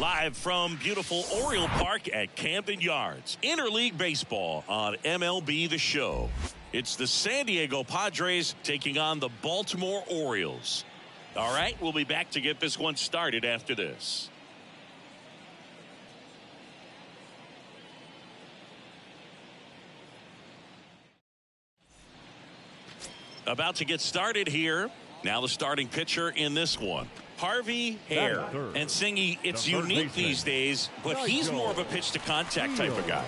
Live from beautiful Oriole Park at Camden Yards. Interleague Baseball on MLB The Show. It's the San Diego Padres taking on the Baltimore Orioles. All right, we'll be back to get this one started after this. About to get started here. Now the starting pitcher in this one, Harvey Hare. And Singy, it's unique these days, but he's more of a pitch to contact type of guy.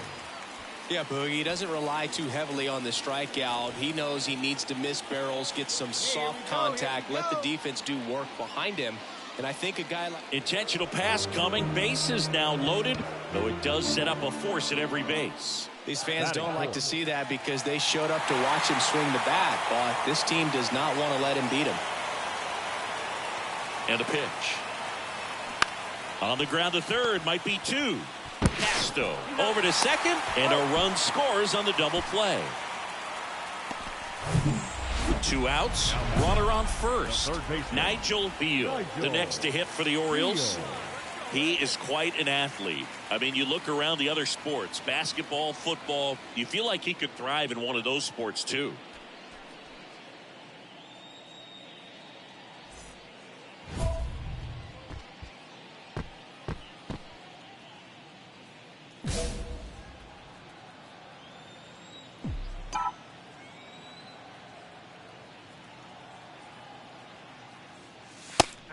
Yeah, Boogie, he doesn't rely too heavily on the strikeout. He knows he needs to miss barrels, get some soft contact, let the defense do work behind him. And I think a guy like... Intentional pass coming. Base is now loaded, though it does set up a force at every base. These fans don't like to see that because they showed up to watch him swing the bat, but this team does not want to let him beat him. And a pitch. On the ground to third, might be two. Castro over to second, and a run scores on the double play. 2 outs, runner on first. Nigel Beal, the next to hit for the Orioles. He is quite an athlete. I mean, you look around the other sports, basketball, football, you feel like he could thrive in one of those sports too.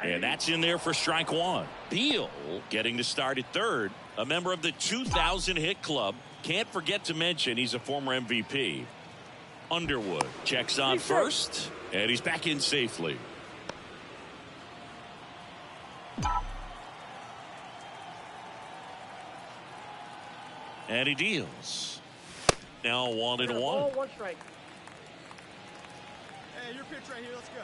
And that's in there for strike one. Beal getting to start at third. A member of the 2000 hit club. Can't forget to mention he's a former MVP. Underwood checks on first. And he's back in safely. And he deals. Now 1-1. One strike. Hey, your pitch right here. Let's go.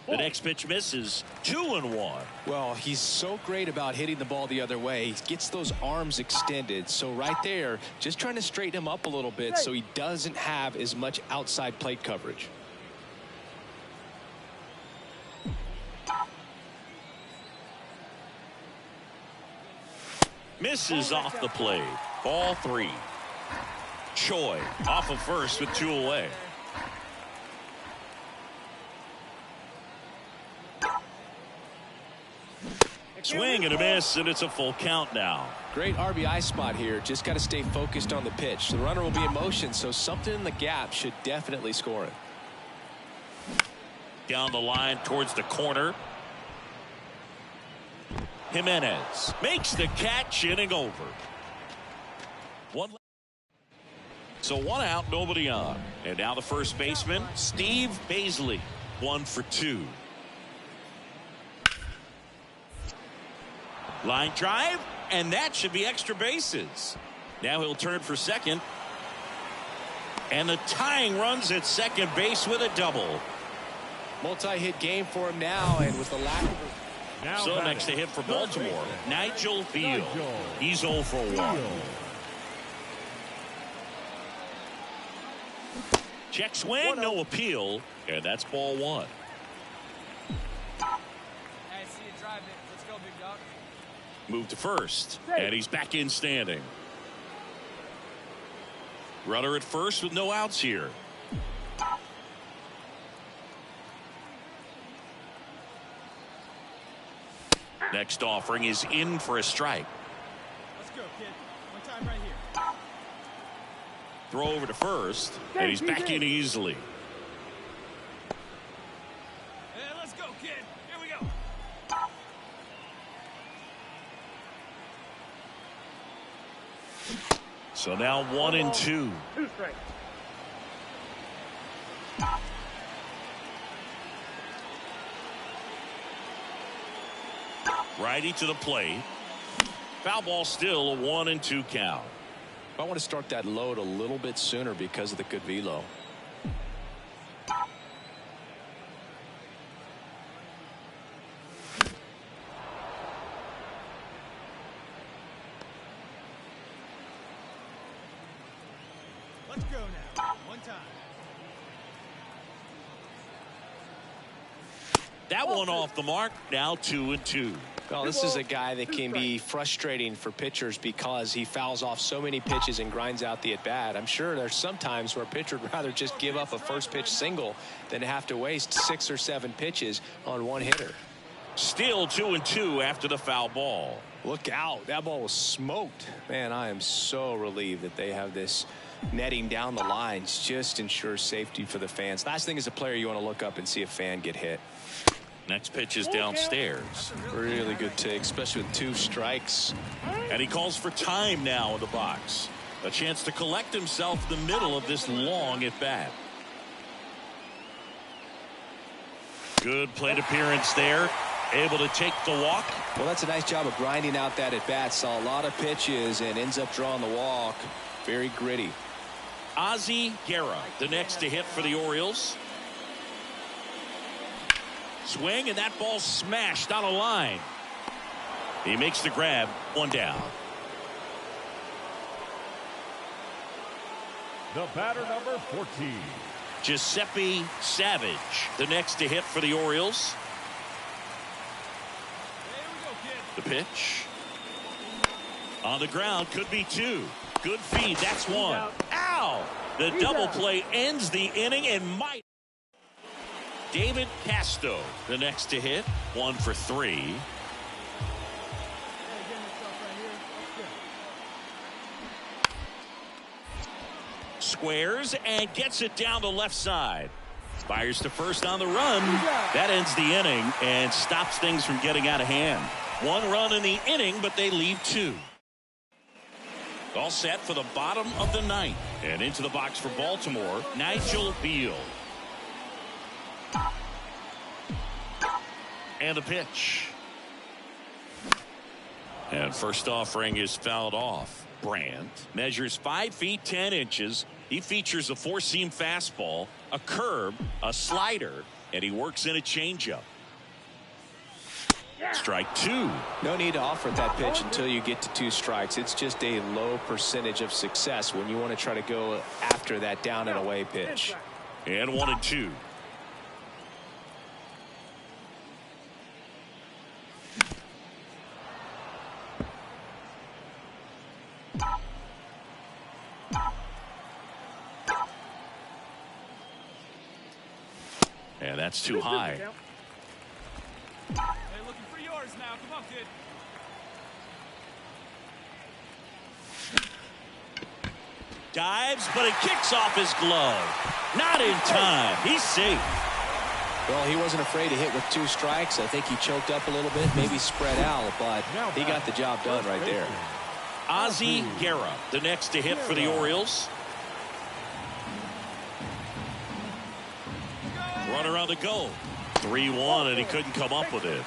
The next pitch misses. 2-1. Well, he's so great about hitting the ball the other way. He gets those arms extended. So right there, just trying to straighten him up a little bit so he doesn't have as much outside plate coverage. Misses off the plate. Ball 3. Choi off of first with 2 away. Swing and a miss, and it's a full count now. Great RBI spot here. Just got to stay focused on the pitch. The runner will be in motion, so something in the gap should definitely score it. Down the line towards the corner. Jimenez makes the catch, inning over. So 1 out, nobody on. And now the first baseman, Steve Baisley, 1 for 2. Line drive, and that should be extra bases. Now he'll turn for second. And the tying runs at second base with a double. Multi-hit game for him now, and with the lack of... So next to hit for Baltimore, Nigel Beal. He's 0 for 1. Check swing, no appeal, and that's ball 1. Hey, see you drive it. Let's go, big dog. Move to first, and he's back in standing. Runner at first with no outs here. Next offering is in for a strike. Let's go, kid. One time right here. Throw over to first, and he's back in easily. Hey, let's go, kid. Here we go. So now 1-2. 2 strikes. Righty to the plate. Foul ball, still a 1-2 count. I want to start that load a little bit sooner because of the good velo. Let's go now. One time. That one off the mark. Now 2-2. Well, this is a guy that can be frustrating for pitchers because he fouls off so many pitches and grinds out the at-bat. I'm sure there's some times where a pitcher would rather just give up a first pitch single than have to waste 6 or 7 pitches on one hitter. Still 2-2 after the foul ball. Look out. That ball was smoked. Man, I am so relieved that they have this netting down the lines. Just ensures safety for the fans. Last thing as a player, you want to look up and see a fan get hit. Next pitch is downstairs. Really good take, especially with 2 strikes. And he calls for time now in the box. A chance to collect himself in the middle of this long at bat. Good plate appearance there. Able to take the walk. Well, that's a nice job of grinding out that at bat. Saw a lot of pitches and ends up drawing the walk. Very gritty. Ozzie Guerra, the next to hit for the Orioles. Swing, and that ball smashed on a line. He makes the grab. 1 down. The batter, number 14. Giuseppe Savage, the next to hit for the Orioles. The pitch. On the ground, could be 2. Good feed, that's 1. Ow! The double play ends the inning and might. David Casto, the next to hit. 1 for 3. Squares and gets it down the left side. Fires to first on the run. That ends the inning and stops things from getting out of hand. 1 run in the inning, but they leave 2. All set for the bottom of the 9th. And into the box for Baltimore, Nigel Beal. And a pitch. And first offering is fouled off. Brandt measures 5 feet 10 inches. He features a 4-seam fastball, a curve, a slider, and he works in a changeup. Strike 2. No need to offer that pitch until you get to 2 strikes. It's just a low percentage of success when you want to try to go after that down and away pitch. And 1-2. And that's too high. Hey, looking for yours now. Come on, kid. Dives, but it kicks off his glove. Not in time. He's safe. Well, he wasn't afraid to hit with 2 strikes. I think he choked up a little bit, maybe spread out, but he got the job done right there. Ozzie Guerra, the next to hit for the Orioles. Runner on the go. 3-1, and he couldn't come up with it.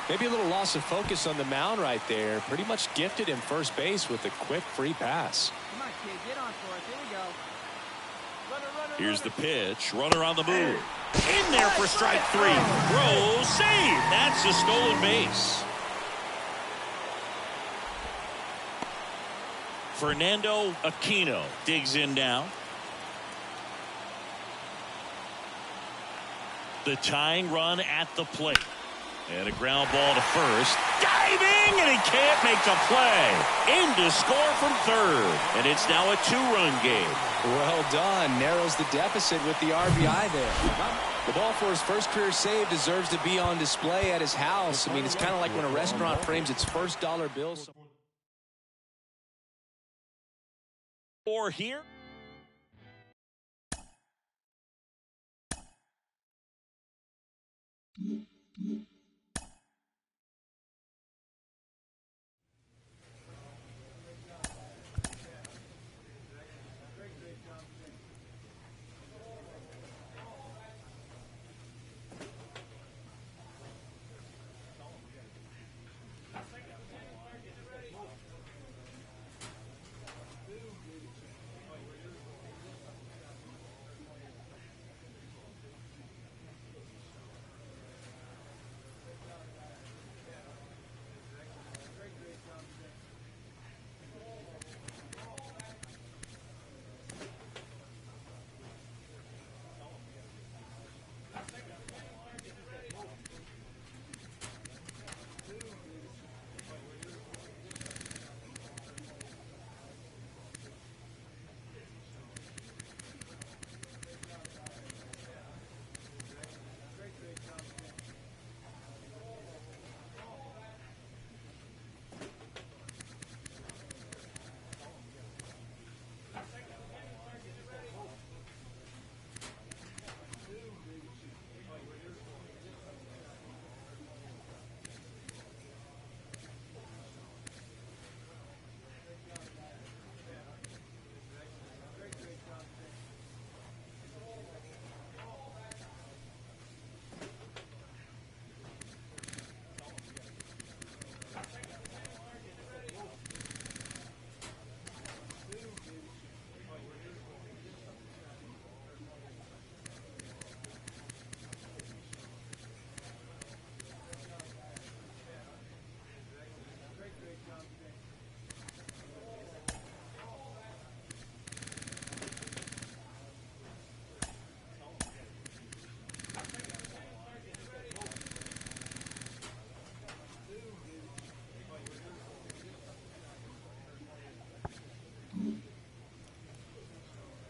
Maybe a little loss of focus on the mound right there. Pretty much gifted him first base with a quick free pass. Come on, kid. Get on for it. Here we go. Runner, Here's the pitch. Runner on the move. In there for strike 3. Throw, save. That's a stolen base. Fernando Aquino digs in now. The tying run at the plate. And a ground ball to first. Diving, and he can't make the play. In to score from third. And it's now a 2-run game. Well done. Narrows the deficit with the RBI there. The ball for his first career save deserves to be on display at his house. I mean, it's kind of like when a restaurant frames its first dollar bill. Or here.